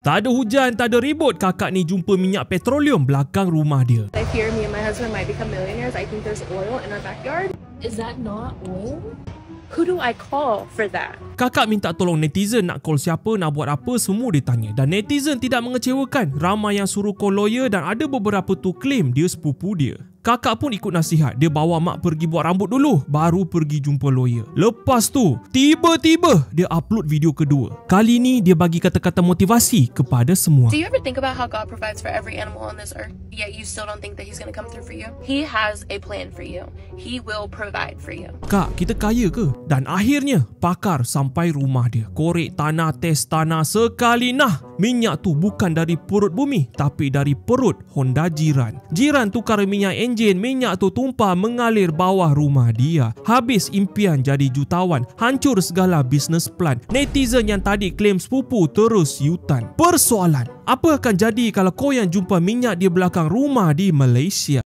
Tak ada hujan, tak ada ribut, kakak ni jumpa minyak petroleum belakang rumah dia. I fear me and my husband might become millionaires. I think there's oil in our backyard. Is that not oil? Who do I call for that? Kakak minta tolong netizen nak call siapa, nak buat apa, semua dia tanya. Dan netizen tidak mengecewakan. Ramai yang suruh call lawyer dan ada beberapa tu claim dia sepupu dia. Kakak pun ikut nasihat. Dia bawa mak pergi buat rambut dulu, baru pergi jumpa lawyer. Lepas tu, tiba-tiba dia upload video kedua. Kali ni dia bagi kata-kata motivasi kepada semua. Do you ever think about how God provides for every animal on this earth, yet you still don't think that He's going to come through for you? He has a plan for you. He will provide for you. Kak, kita kaya ke? Dan akhirnya, pakar sampai rumah dia. Korek tanah, tes tanah sekali nah. Minyak tu bukan dari perut bumi, tapi dari perut Honda jiran. Jiran tukar minyak enjin, minyak tu tumpah mengalir bawah rumah dia. Habis impian jadi jutawan, hancur segala bisnes plan. Netizen yang tadi klaim sepupu terus yutan. Persoalan, apa akan jadi kalau kau yang jumpa minyak di belakang rumah di Malaysia?